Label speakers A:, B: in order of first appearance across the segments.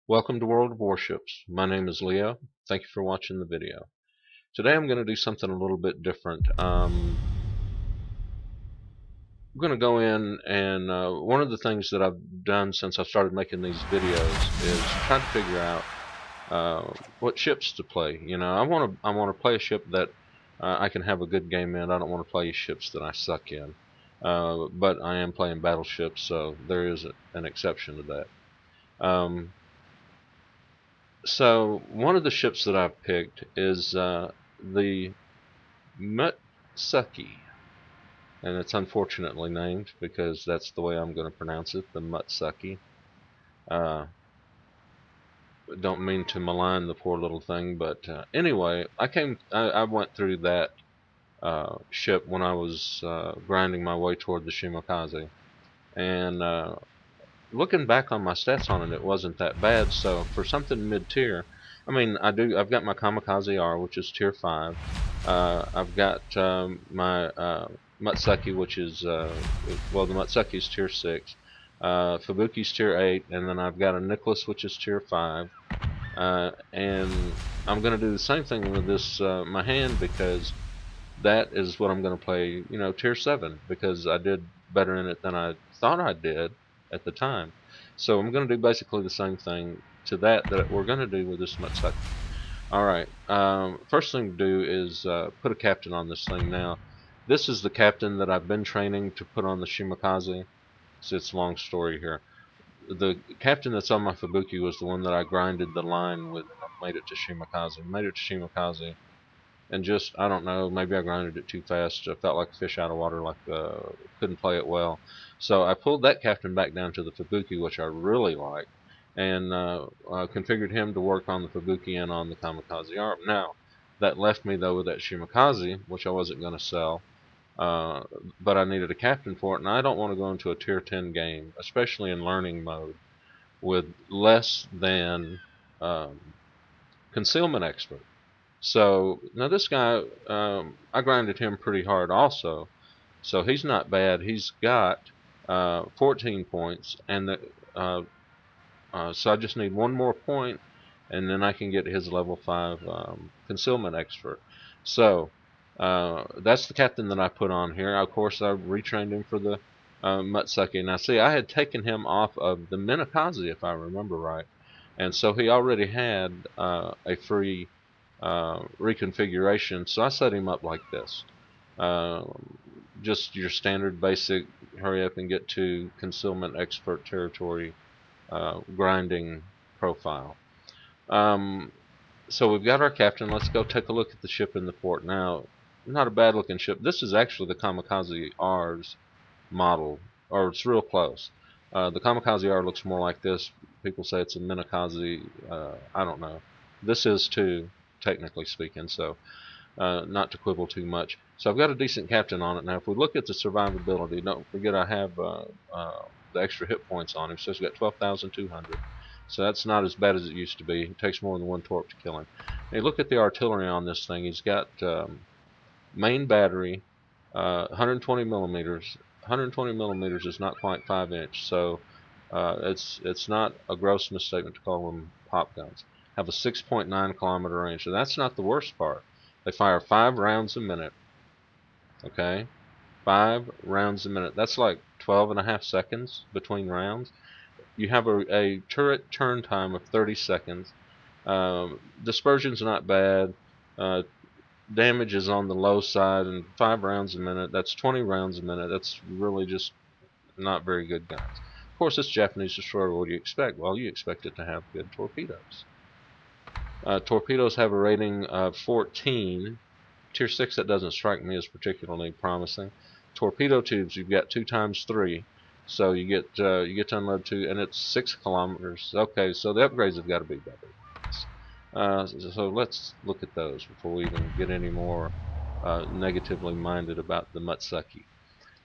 A: Welcome to World of Warships. My name is Leo. Thank you for watching the video. Today I'm going to do something a little bit different. I'm going to go in and one of the things that I've done since I started making these videos is try to figure out what ships to play. I want to play a ship that I can have a good game in. I don't want to play ships that I suck in. But I am playing battleships, so there is an exception to that. So one of the ships that I've picked is the Mutsuki, and it's unfortunately named because that's the way I'm going to pronounce it, the Mutsuki. Uh, don't mean to malign the poor little thing, but anyway, I went through that ship when I was grinding my way toward the Shimakaze, and looking back on my stats on it, it wasn't that bad. So for something mid-tier, I mean, I've got my Kamikaze R, which is tier 5. I've got my Mutsuki, which is well, the Mutsuki's tier 6. Fubuki's tier 8, and then I've got a Nicholas, which is tier 5. And I'm going to do the same thing with this my hand, because that is what I'm going to play, tier 7, because I did better in it than I thought I did at the time. So I'm going to do basically the same thing to that we're going to do with this Mutsuki. Alright, first thing to do is put a captain on this thing now. This is the captain that I've been training to put on the Shimakaze. So it's a long story here. The captain that's on my Fubuki was the one that I grinded the line with and made it to Shimakaze. Made it to Shimakaze. And just, I don't know, maybe I grinded it too fast. I felt like a fish out of water, like couldn't play it well. So I pulled that captain back down to the Fubuki, which I really like, and configured him to work on the Fubuki and on the Kamikaze arm. Now, that left me, though, with that Shimakaze, which I wasn't going to sell, but I needed a captain for it, and I don't want to go into a tier 10 game, especially in learning mode, with less than concealment expert. So now this guy, I grinded him pretty hard also. So he's not bad. He's got 14 points, and so I just need one more point, and then I can get his level 5 concealment expert. So that's the captain that I put on here. Of course, I retrained him for the Mutsuki. Now, see, I had taken him off of the Minakaze, if I remember right, and so he already had a free reconfiguration. So I set him up like this. Just your standard basic hurry up and get to concealment expert territory grinding profile. So we've got our captain. Let's go take a look at the ship in the port. Now, not a bad looking ship. This is actually the Kamikaze R's model, or it's real close. The Kamikaze R looks more like this. People say it's a Minakaze. I don't know. This is too, technically speaking, so not to quibble too much. So I've got a decent captain on it. Now, if we look at the survivability, don't forget I have the extra hit points on him. So he's got 12,200. So that's not as bad as it used to be. It takes more than one torp to kill him. Now, you look at the artillery on this thing. He's got main battery, 120 millimeters. 120 millimeters is not quite 5-inch, so it's not a gross misstatement to call them pop guns. Have a 6.9 kilometer range, and that's not the worst part. They fire 5 rounds a minute. Okay, 5 rounds a minute. That's like 12.5 seconds between rounds. You have a turret turn time of 30 seconds. Dispersion's not bad. Damage is on the low side, and 5 rounds a minute. That's 20 rounds a minute. That's really just not very good guns. Of course, this Japanese destroyer, what do you expect? Well, you expect it to have good torpedoes. Torpedoes have a rating of 14. Tier 6, that doesn't strike me as particularly promising. Torpedo tubes, you've got 2 times 3. So you get to unload 2, and it's 6 kilometers. Okay, so the upgrades have got to be better. So let's look at those before we even get any more negatively minded about the Mutsuki.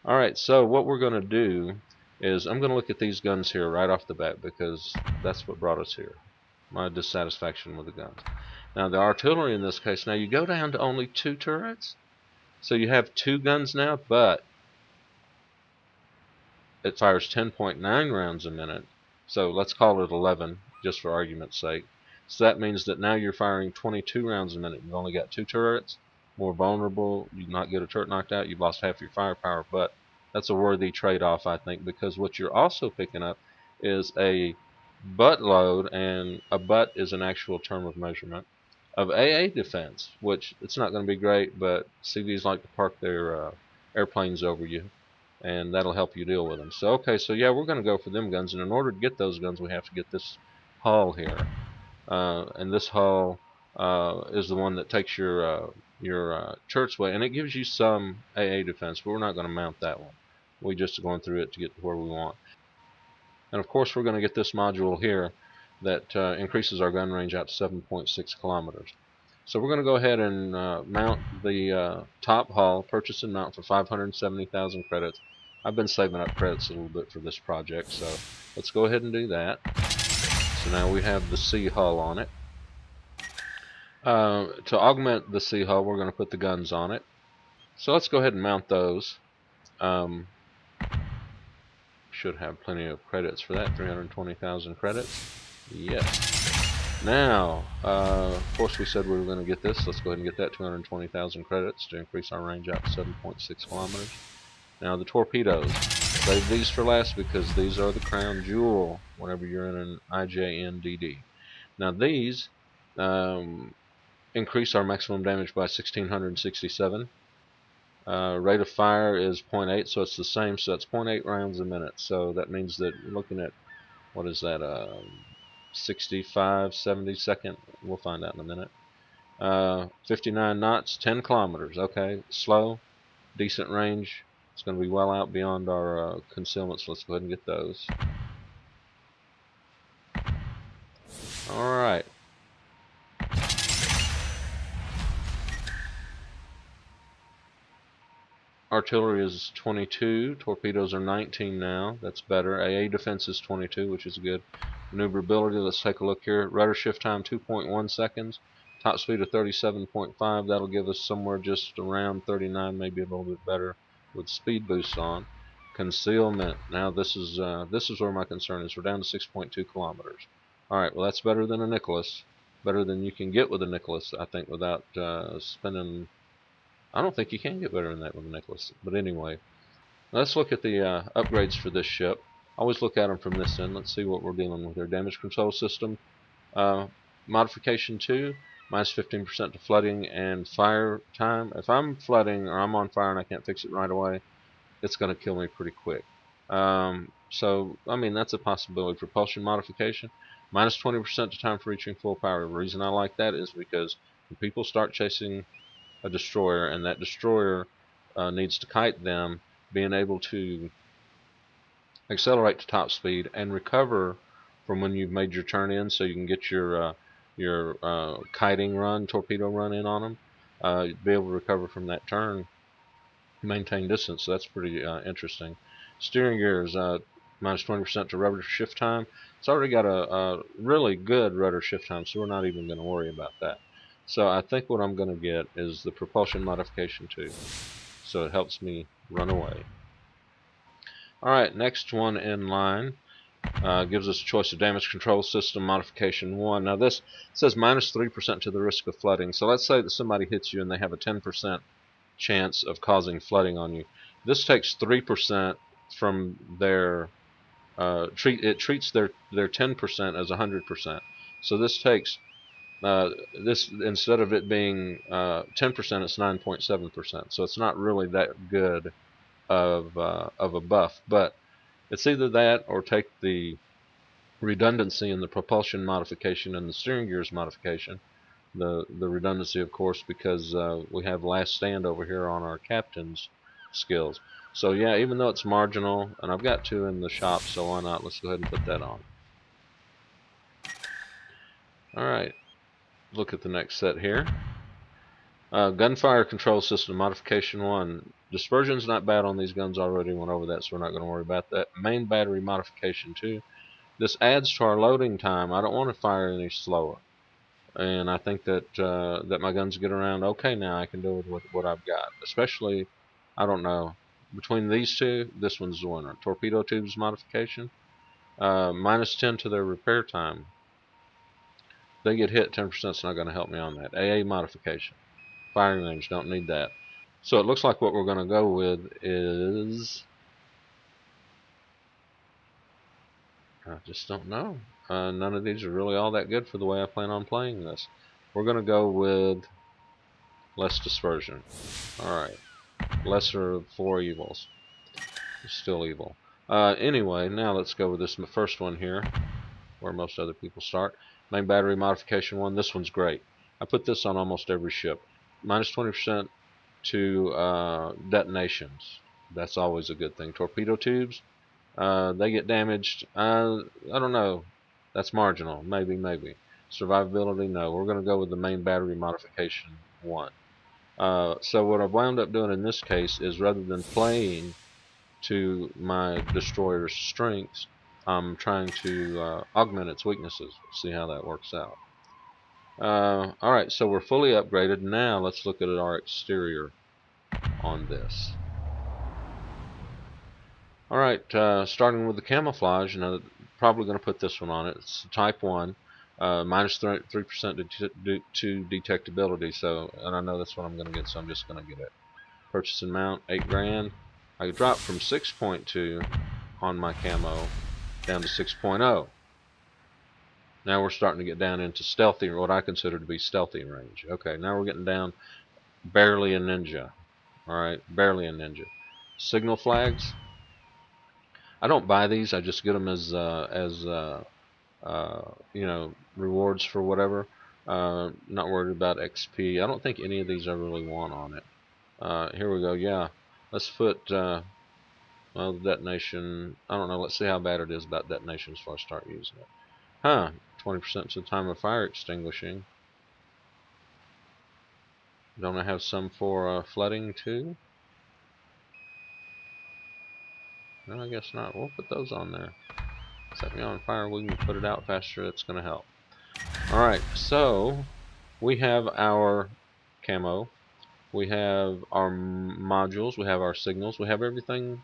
A: Alright, so what we're going to do is I'm going to look at these guns here right off the bat, because that's what brought us here. My dissatisfaction with the guns. Now the artillery in this case, now you go down to only 2 turrets. So you have 2 guns now, but it fires 10.9 rounds a minute, So let's call it 11 just for argument's sake. So that means that now you're firing 22 rounds a minute. You've only got 2 turrets, more vulnerable. You not get a turret knocked out, you've lost half your firepower, but that's a worthy trade-off, I think, because what you're also picking up is a butt load, and a butt is an actual term of measurement, of AA defense, which it's not going to be great, but CVs like to park their airplanes over you, and that'll help you deal with them. So okay, so yeah, we're going to go for them guns, and in order to get those guns, we have to get this hull here, and this hull is the one that takes your turret's weight, and it gives you some AA defense, but we're not going to mount that one. We just are going through it to get to where we want. And of course, we're going to get this module here that increases our gun range out to 7.6 kilometers. So we're going to go ahead and mount the top hull, purchase and mount for 570,000 credits. I've been saving up credits a little bit for this project, so let's go ahead and do that. So now we have the C hull on it. To augment the C hull, we're going to put the guns on it. So let's go ahead and mount those. Should have plenty of credits for that, 320,000 credits. Yes. Now, of course we said we were going to get this. Let's go ahead and get that 220,000 credits to increase our range out to 7.6 kilometers. Now the torpedoes. Save these for last because these are the crown jewel whenever you're in an IJNDD. Now these increase our maximum damage by 1,667. Rate of fire is 0.8, so it's the same, so it's 0.8 rounds a minute. So that means that you're looking at, what is that, 65, 70 second, we'll find out in a minute. 59 knots, 10 kilometers, okay, slow, decent range. It's going to be well out beyond our concealment, so let's go ahead and get those. Alright. Artillery is 22, torpedoes are 19 now, that's better. AA defense is 22, which is good. Maneuverability, let's take a look here. Rudder shift time 2.1 seconds, top speed of 37.5, that'll give us somewhere just around 39, maybe a little bit better with speed boosts on. Concealment, now this is where my concern is. We're down to 6.2 kilometers. Alright, well that's better than a Nicholas, better than you can get with a Nicholas, I think, without spending. I don't think you can get better than that with a Nicholas. But anyway, let's look at the upgrades for this ship. Always look at them from this end. Let's see what we're dealing with here. Damage control system. Modification 2, minus 15% to flooding and fire time. If I'm flooding or I'm on fire and I can't fix it right away, it's going to kill me pretty quick. So, I mean, that's a possibility. Propulsion modification, minus 20% to time for reaching full power. The reason I like that is because when people start chasing a destroyer, and that destroyer needs to kite them, being able to accelerate to top speed and recover from when you've made your turn in, so you can get your kiting run, torpedo run in on them, be able to recover from that turn, maintain distance. So that's pretty interesting. Steering gears, minus 20% to rudder shift time. It's already got a really good rudder shift time, so we're not even going to worry about that. So I think what I'm going to get is the propulsion modification 2. So it helps me run away. Alright, next one in line gives us a choice of damage control system modification 1. Now this says minus 3% to the risk of flooding. So let's say that somebody hits you and they have a 10% chance of causing flooding on you. This takes 3% from their it treats their 10% as 100%. So this takes this, instead of it being 10%, it's 9.7%. So it's not really that good of a buff, but it's either that or take the redundancy in the propulsion modification and the steering gears modification. The redundancy, of course, because we have last stand over here on our captain's skills. So yeah, even though it's marginal, and I've got 2 in the shop, so why not? Let's go ahead and put that on. Alright, look at the next set here. Gunfire control system modification 1. Dispersion's not bad on these guns, already went over that, so we're not going to worry about that. Main battery modification 2. This adds to our loading time. I don't want to fire any slower, and I think that that my guns get around okay now. I can do it with what I've got, especially, I don't know, between these two, this one's the winner. Torpedo tubes modification. -10 to their repair time. They get hit, 10% is not going to help me on that. AA modification. Firing range, don't need that. So it looks like what we're going to go with is... I just don't know. None of these are really all that good for the way I plan on playing this. We're going to go with less dispersion. Alright. Lesser of 4 evils. Still evil. Anyway, now let's go with this first one here, where most other people start. Main battery modification 1. This one's great. I put this on almost every ship. -20% to detonations. That's always a good thing. Torpedo tubes, they get damaged. I don't know. That's marginal. Maybe. Survivability, no. We're going to go with the main battery modification 1. So what I've wound up doing in this case is, rather than playing to my destroyer's strengths, I'm trying to augment its weaknesses. See how that works out. Alright, so we're fully upgraded. Now let's look at our exterior on this. Alright, starting with the camouflage, and I'm probably going to put this one on it. It's type 1, -3% to detectability, so, and I know that's what I'm going to get, so I'm just going to get it. Purchase and mount, 8 grand. I dropped from 6.2 on my camo down to 6.0. Now we're starting to get down into stealthy, what I consider to be stealthy range. Okay, now we're getting down barely a ninja. Alright, barely a ninja. Signal flags. I don't buy these, I just get them as you know, rewards for whatever. Not worried about XP. I don't think any of these I really want on it. Here we go, yeah. Let's put, well, the detonation, I don't know, let's see how bad it is about detonations before I start using it. Huh, 20% to the time of fire extinguishing. Don't I have some for flooding too? No, I guess not. We'll put those on there. Set me on fire, we can put it out faster, that's going to help. Alright, so we have our camo, we have our modules, we have our signals, we have everything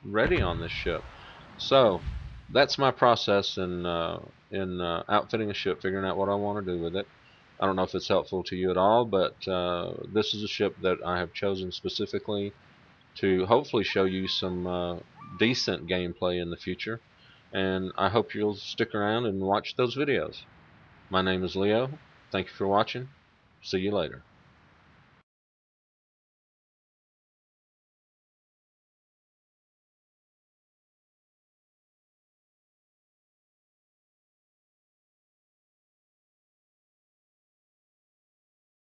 A: ready on this ship. So that's my process in outfitting a ship, figuring out what I want to do with it. I don't know if it's helpful to you at all, but this is a ship that I have chosen specifically to hopefully show you some decent gameplay in the future, and I hope you'll stick around and watch those videos. My name is Leo. Thank you for watching. See you later.